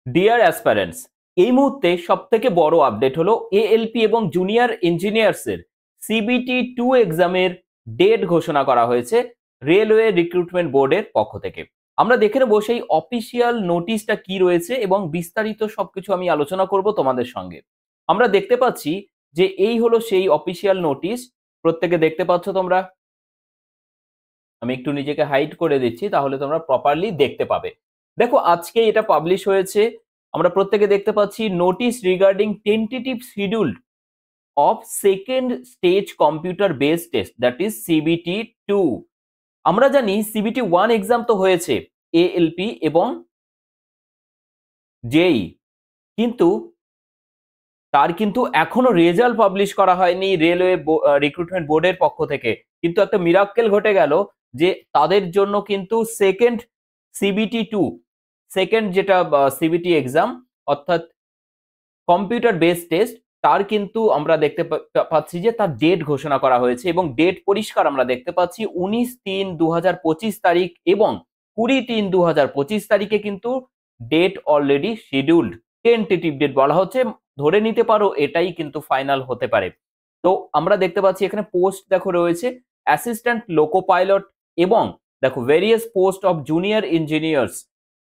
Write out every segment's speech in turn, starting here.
Deer অ্যাসপারেন্টস, এই মুহূর্তে সব থেকে বড় আপডেট হলো এএলপি এবং জুনিয়র ইঞ্জিনিয়ার্স এর সিবিটি 2 এক্সামের ডেট ঘোষণা করা হয়েছে রেলওয়ে রিক্রুটমেন্ট বোর্ডের পক্ষ থেকে। আমরা দেখে নেবো সেই অফিসিয়াল নোটিশটা কি রয়েছে এবং বিস্তারিত সবকিছু আমি আলোচনা করব তোমাদের সঙ্গে। আমরা দেখতে পাচ্ছি যে এই হলো সেই অফিসিয়াল নোটিশ। প্রত্যেকে দেখতে পাচ্ছ তোমরা। আমি একটু নিজেকে হাইড করে দিচ্ছি, তাহলে তোমরা প্রপারলি দেখতে পাবে। দেখো, আজকে এটা পাবলিশ হয়েছে। আমরা প্রত্যেকে দেখতে পাচ্ছি notice regarding tentative schedule of second stage computer based test, that is CBT 2। আমরা জানি সিবিটি 1 এক্সাম তো হয়েছে, এএলপি এবং জেই, কিন্তু তার কিন্তু এখনো রেজাল্ট পাবলিশ করা হয়নি রেলওয়ে রিক্রুটমেন্ট বোর্ডের পক্ষ থেকে। কিন্তু একটা মিরাক্কেল ঘটে গেল যে তাদের জন্য কিন্তু সেকেন্ড সিবিটি 2, সেকেন্ড যেটা সিবিটি এক্সাম অর্থাৎ কম্পিউটার বেসড টেস্ট, তার কিন্তু আমরা দেখতে পাচ্ছি যে তার ডেট ঘোষণা করা হয়েছে এবং ডেট পরিষ্কার আমরা দেখতে পাচ্ছি 19/3/2025 তারিখ এবং 20/3/2025 তারিখে কিন্তু date already scheduled. Tentative date বলা হচ্ছে, ধরে নিতে পারো এটাই কিন্তু ফাইনাল হতে পারে। তো আমরা দেখতে পাচ্ছি এখানে পোস্ট দেখো রয়েছে অ্যাসিস্ট্যান্ট লোকো পাইলট এবং দেখো various post of junior engineers,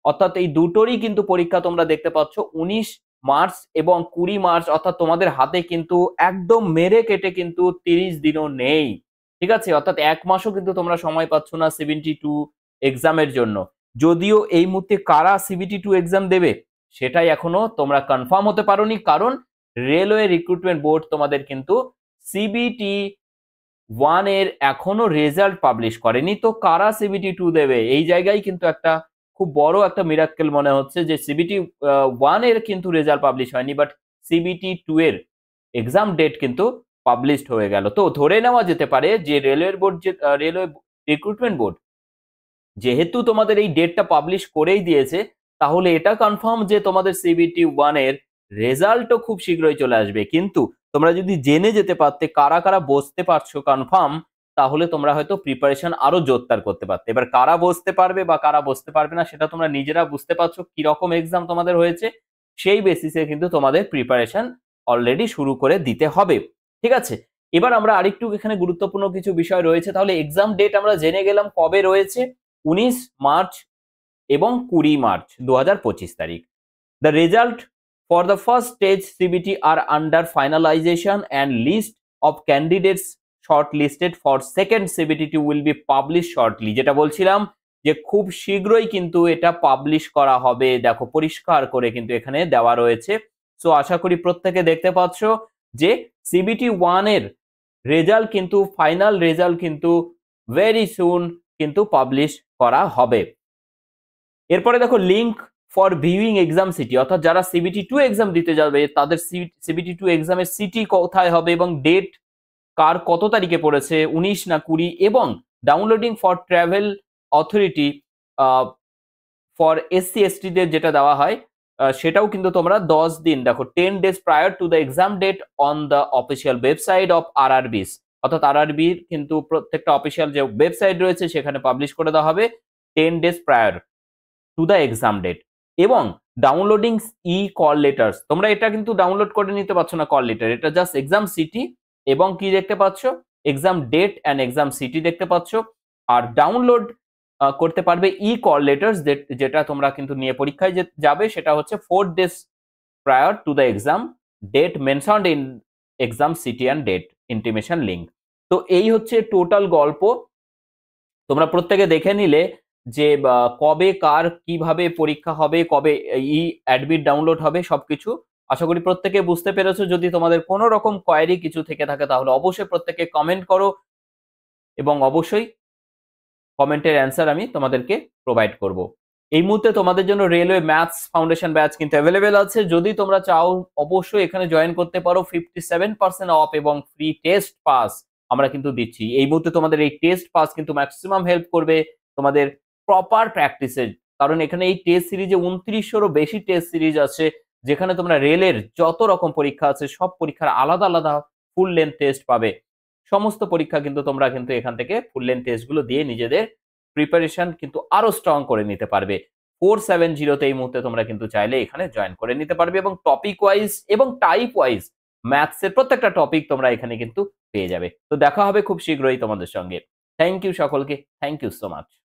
অর্থাৎ এই দুটোরই কিন্তু পরীক্ষা তোমরা দেখতে পাচ্ছ 19 মার্চ এবং 20 মার্চ, অর্থাৎ তোমাদের হাতে কিন্তু একদম মেরে কেটে কিন্তু 30 দিনও নেই। ঠিক আছে, অর্থাৎ এক মাসও কিন্তু তোমরা সময় পাচ্ছ না সিবিটি 2 এক্সামের জন্য। যদিও এই মুহূর্তে কারা সিবিটি 2 এক্সাম দেবে সেটাই এখনো তোমরা কনফার্ম হতে পারোনি, কারণ রেলওয়ে রিক্রুটমেন্ট বোর্ড তোমাদের কিন্তু সিবিটি 1 এর এখনো রেজাল্ট পাবলিশ করেনি। তো কারা সিবিটি 2 দেবে, এই জায়গায় কিন্তু একটা খুব বড় একটা মিরাক্কেল মনে হচ্ছে যে সিবিটি 1 এর কিন্তু রেজাল্ট পাবলিশ হয়নি, বাট সিবিটি 2 এর এক্সাম ডেট কিন্তু পাবলিশড হয়ে গেল। তো ধরে নেওয়া যেতে পারে যে রেলওয়ে বোর্ড, যে রেলওয়ে রিক্রুটমেন্ট বোর্ড যেহেতু তোমাদের এই ডেটটা পাবলিশ করেই দিয়েছে, তাহলে এটা কনফার্ম যে তোমাদের সিবিটি 1 এর রেজাল্টও খুব শীঘ্রই চলে আসবে। কিন্তু তোমরা যদি জেনে যেতে পারতে কারা কারা বসতে পারছো কনফার্ম, তাহলে তোমরা হয়তো প্রিপারেশন আরো জোরদার করতে পারতে। এবার কারা বসতে পারবে বা কারা বসতে পারবে না সেটা তোমরা নিজেরা বুঝতে পারছো, কিরকম এক্সাম তোমাদের হয়েছে সেই বেসিসে কিন্তু তোমাদের প্রিপারেশন অলরেডি শুরু করে দিতে হবে। ঠিক আছে, এবার আমরা আরেকটু এখানে গুরুত্বপূর্ণ কিছু বিষয় রয়েছে। তাহলে এক্সাম ডেট আমরা জেনে গেলাম কবে রয়েছে, 19 মার্চ এবং 20 মার্চ 2025 তারিখ। The result for the first stage CBT are under finalization and list of candidates shortlisted for second CBT will be published shortly। যেটা বলছিলাম যে খুব শীঘ্রই কিন্তু এটা পাবলিশ করা হবে। দেখো পরিষ্কার করে কিন্তু এখানে দেওয়া রয়েছে। সো আশা করি প্রত্যেকে দেখতে পাচ্ছ যে সিবিটি 1 এর রেজাল্ট কিন্তু, ফাইনাল রেজাল্ট কিন্তু ভেরি সুন কিন্তু পাবলিশ করা হবে। এরপরে দেখো link for viewing exam city, অর্থাৎ যারা সিবিটি 2 এক্সাম দিতে যাবে তাদের সিবিটি 2 এক্সামের সিটি কোথায় হবে এবং ডেট কার কত তারিখে পড়েছে, 19 না 20, এবং downloading for travel authority for SC ST দের যেটা দেওয়া হয় সেটাও কিন্তু তোমরা 10 দিন, দেখো 10 days prior to the exam date on the official website of RRBs, অর্থাৎ আরআরবির কিন্তু প্রত্যেকটা অফিসিয়াল যে ওয়েবসাইট রয়েছে সেখানে পাবলিশ করে দেওয়া হবে 10 days prior to the exam date. এবং ডাউনলোডিং ই কল লেটার্স, তোমরা এটা কিন্তু ডাউনলোড করে নিতে পারছো না কল লেটার, এটা জাস্ট এক্সাম সিটি এবং কি দেখতে পাচ্ছ, exam date and exam city দেখতে পাচ্ছ। আর ডাউনলোড করতে পারবে ই কল লেটার্স, যেটা তোমরা কিন্তু নিয়ে পরীক্ষায় যাবে, সেটা হচ্ছে 4 days prior to the exam date mentioned in exam city and date intimation link. তো এই হচ্ছে টোটাল গল্প। তোমরা প্রত্যেকে দেখে নিলে যে কবে কার কিভাবে পরীক্ষা হবে, কবে ই অ্যাডমিট ডাউনলোড হবে, সবকিছু আশা করি প্রত্যেকে বুঝতে পেরেছো। যদি তোমাদের কোনো রকম কোয়েরি কিছু থেকে থাকে তাহলে অবশ্যই প্রত্যেকে কমেন্ট করো এবং অবশ্যই কমেন্টের অ্যান্সার আমি তোমাদেরকে প্রোভাইড করব। এই মুহূর্তে তোমাদের জন্য রেলওয়ে ম্যাথস ফাউন্ডেশন ব্যাচ কিন্তু অ্যাভেলেবেল আছে, যদি তোমরা চাও অবশ্যই এখানে জয়েন করতে পারো। 57% অফ এবং ফ্রি টেস্ট পাস আমরা কিন্তু দিচ্ছি। এই মুহূর্তে তোমাদের এই টেস্ট পাস কিন্তু ম্যাক্সিমাম হেল্প করবে তোমাদের প্রপার প্র্যাকটিসের, কারণ এখানে এই টেস্ট সিরিজে 2900-এরও বেশি টেস্ট সিরিজ আছে, যেখানে তোমরা রেলের যত রকম পরীক্ষা আছে সব পরীক্ষার আলাদা আলাদা ফুল লেন্থ টেস্ট পাবে। সমস্ত পরীক্ষা কিন্তু তোমরা কিন্তু এখান থেকে ফুল লেন্থ টেস্ট গুলো দিয়ে নিজেদের প্রিপারেশন কিন্তু আরো স্ট্রং করে নিতে পারবে। 470 এই মুহূর্তে তোমরা কিন্তু চাইলে এখানে জয়েন করে নিতে পারবে এবং টপিক ওয়াইজ এবং টাইপ ওয়াইজ ম্যাথসের প্রত্যেকটা টপিক তোমরা এখানে কিন্তু পেয়ে যাবে। তো দেখা হবে খুব শীঘ্রই তোমাদের সঙ্গে। থ্যাংক ইউ সকলকে, থ্যাংক ইউ সো মাচ।